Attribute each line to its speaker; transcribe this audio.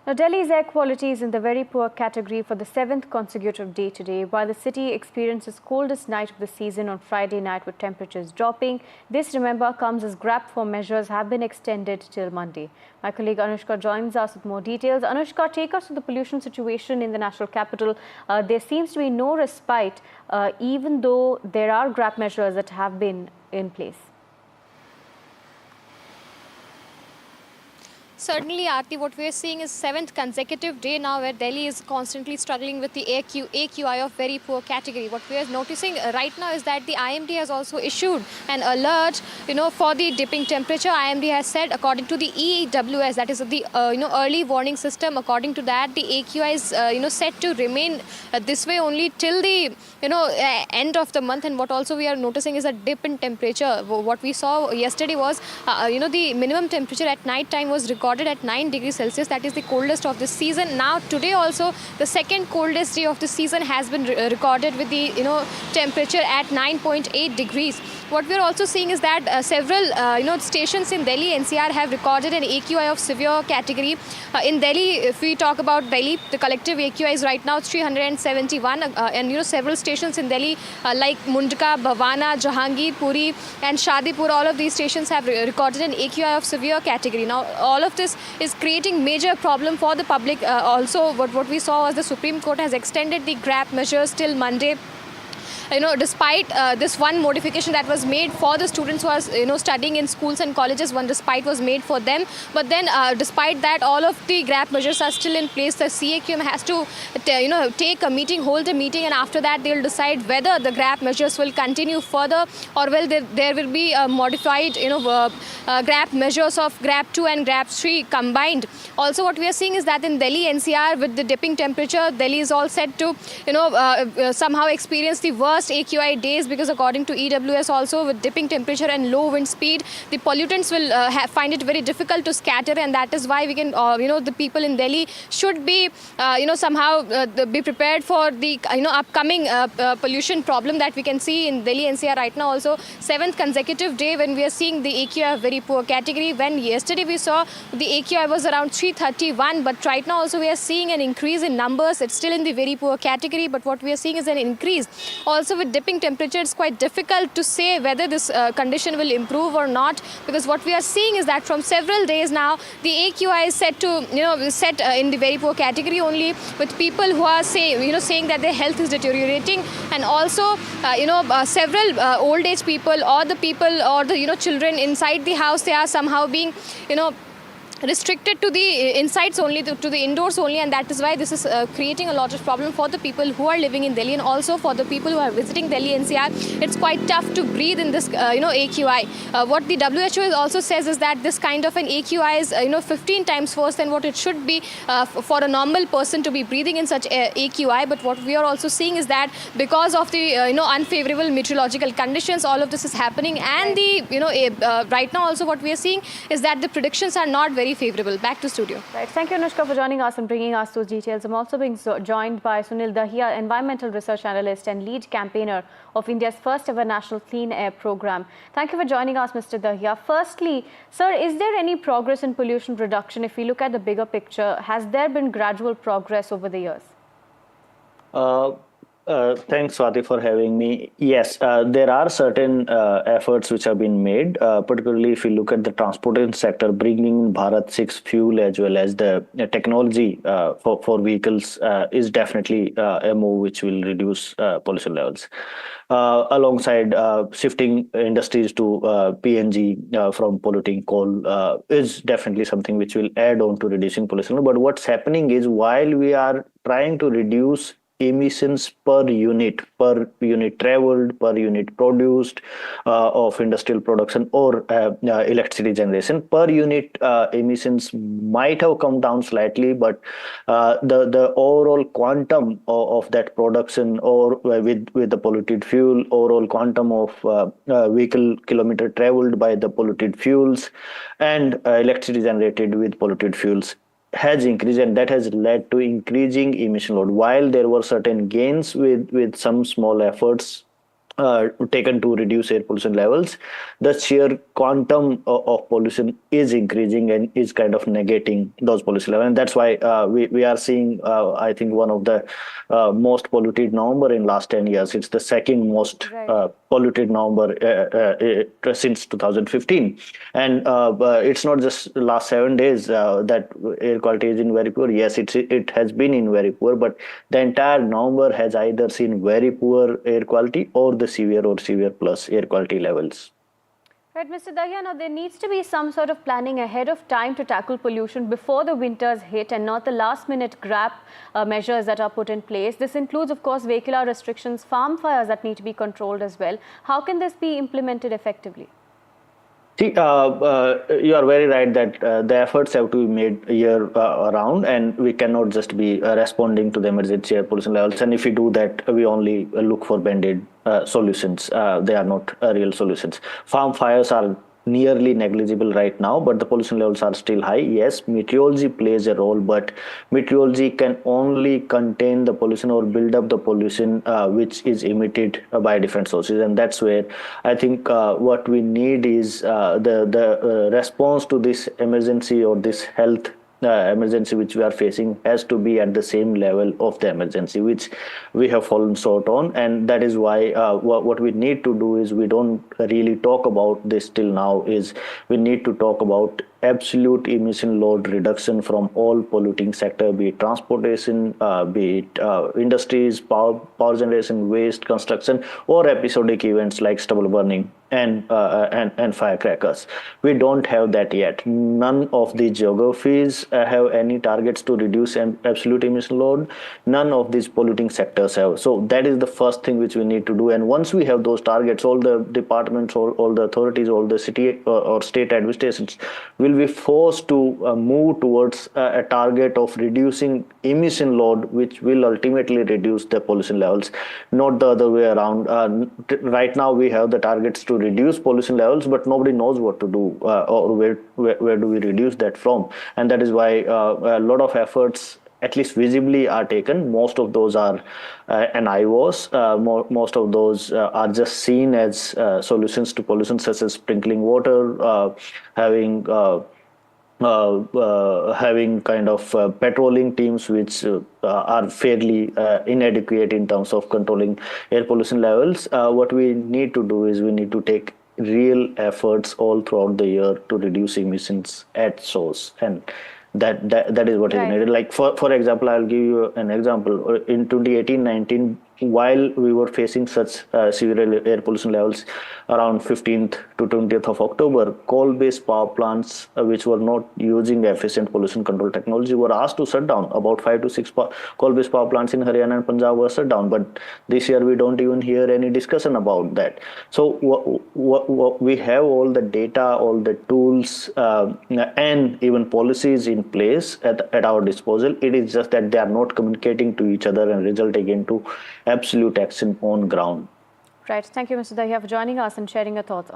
Speaker 1: Now, Delhi's air quality is in the very poor category for the seventh consecutive day today. While the city experiences coldest night of the season on Friday night with temperatures dropping, this, remember, comes as GRAP 4 measures have been extended till Monday. My colleague Anushka joins us with more details. Anushka, take us to the pollution situation in the national capital. There seems to be no respite, even though there are GRAP measures that have been in place.
Speaker 2: Certainly, Aarti, what we are seeing is seventh consecutive day now where Delhi is constantly struggling with the AQI of very poor category. What we are noticing right now is that the IMD has also issued an alert, for the dipping temperature. IMD has said, according to the EWS, that is the early warning system. According to that, the AQI is set to remain this way only till the end of the month. And what also we are noticing is a dip in temperature. What we saw yesterday was, the minimum temperature at night time was recorded at 9 degrees Celsius. That is the coldest of the season. Now today also the second coldest day of the season has been recorded with the temperature at 9.8 degrees. What we are also seeing is that several stations in Delhi NCR have recorded an AQI of severe category. In Delhi, if we talk about Delhi, the collective AQI is right now 371, and several stations in Delhi like Mundka, Bhavana, Jahangir, Puri and Shadipur, all of these stations have recorded an AQI of severe category. Now all of this is creating major problem for the public. Also what we saw was the Supreme Court has extended the GRAP measures till Monday. Despite this one modification that was made for the students who are studying in schools and colleges, one respite was made for them. But then despite that, all of the GRAP measures are still in place. The CAQM has to take a meeting, hold a meeting, and after that they will decide whether the GRAP measures will continue further or will there will be modified GRAP measures of GRAP 2 and GRAP 3 combined. Also what we are seeing is that in Delhi NCR, with the dipping temperature, Delhi is all set to somehow experience the worst AQI days, because according to EWS also, with dipping temperature and low wind speed, the pollutants will find it very difficult to scatter, and that is why we can the people in Delhi should be somehow be prepared for the upcoming pollution problem that we can see in Delhi NCR right now. Also seventh consecutive day when we are seeing the AQI of very poor category. When yesterday we saw the AQI was around 331, but right now also we are seeing an increase in numbers. It's still in the very poor category, but what we are seeing is an increase. Also with dipping temperature, it's quite difficult to say whether this condition will improve or not, because what we are seeing is that from several days now the AQI is set to set in the very poor category only, with people who are saying that their health is deteriorating, and also several old age people or the people or the children inside the house, they are somehow being restricted to the insides only, to the indoors only, and that is why this is creating a lot of problem for the people who are living in Delhi, and also for the people who are visiting Delhi NCR. It's quite tough to breathe in this AQI. What the WHO also says is that this kind of an AQI is 15 times worse than what it should be for a normal person to be breathing in such AQI. But what we are also seeing is that because of the unfavorable meteorological conditions, all of this is happening, and the right now also what we are seeing is that the predictions are not very favorable. Back to studio.
Speaker 1: Right. Thank you, Anushka, for joining us and bringing us those details. I'm also being joined by Sunil Dahiya, environmental research analyst and lead campaigner of India's first ever national clean air program. Thank you for joining us, Mr. Dahiya. Firstly, sir, is there any progress in pollution reduction? If we look at the bigger picture, has there been gradual progress over the years?
Speaker 3: Thanks, Swati, for having me. Yes, there are certain efforts which have been made, particularly if you look at the transportation sector, bringing Bharat 6 fuel as well as the technology for vehicles is definitely a move which will reduce pollution levels. Alongside shifting industries to PNG from polluting coal is definitely something which will add on to reducing pollution. But what's happening is, while we are trying to reduce emissions per unit traveled, per unit produced of industrial production or electricity generation, per unit emissions might have come down slightly, but the overall quantum of that production, or with the polluted fuel, overall quantum of vehicle kilometer traveled by the polluted fuels and electricity generated with polluted fuels has increased, and that has led to increasing emission load. While there were certain gains with some small efforts taken to reduce air pollution levels, the sheer quantum of pollution is increasing and is kind of negating those pollution levels. And that's why we are seeing, I think, one of the most polluted November in last 10 years. It's the second most
Speaker 1: Right.
Speaker 3: polluted November since 2015. And it's not just last 7 days that air quality is in very poor. Yes, it has been in very poor, but the entire November has either seen very poor air quality or the severe or severe plus air quality levels.
Speaker 1: Right, Mr. Dahiya, now there needs to be some sort of planning ahead of time to tackle pollution before the winters hit and not the last-minute grab measures that are put in place. This includes, of course, vehicular restrictions, farm fires that need to be controlled as well. How can this be implemented effectively?
Speaker 3: See, you are very right that the efforts have to be made year round, and we cannot just be responding to the emergency air pollution levels. And if we do that, we only look for band-aid solutions. They are not real solutions. Farm fires are nearly negligible right now, but the pollution levels are still high. Yes, meteorology plays a role, but meteorology can only contain the pollution or build up the pollution which is emitted by different sources, and that's where I think what we need is the response to this emergency or this health emergency which we are facing has to be at the same level of the emergency which we have fallen short on. And that is why what we need to do is, we don't really talk about this till now, is we need to talk about absolute emission load reduction from all polluting sector, be it transportation, be it industries, power generation, waste, construction, or episodic events like stubble burning and firecrackers. We don't have that yet. None of the geographies have any targets to reduce absolute emission load. None of these polluting sectors have. So that is the first thing which we need to do. And once we have those targets, all the departments, all the authorities, all the city or state administrations will be forced to move towards a target of reducing emission load, which will ultimately reduce the pollution levels, not the other way around. Right now we have the targets to reduce pollution levels, but nobody knows what to do or where do we reduce that from. And that is why a lot of efforts, at least visibly, are taken. Most of those are an eyewash. Most of those are just seen as solutions to pollution, such as sprinkling water, having kind of patrolling teams which are fairly inadequate in terms of controlling air pollution levels. What we need to do is, we need to take real efforts all throughout the year to reduce emissions at source, and that is what is needed. Like for example, I'll give you an example. In 2018-19, while we were facing such severe air pollution levels around 15th to 20th of October, coal-based power plants which were not using efficient pollution control technology were asked to shut down. About 5 to 6 coal-based power plants in Haryana and Punjab were shut down. But this year we don't even hear any discussion about that. So we have all the data, all the tools, and even policies in place at our disposal. It is just that they are not communicating to each other and resulting into absolute action on ground.
Speaker 1: Right. Thank you, Mr. Dahiya, for joining us and sharing your thoughts on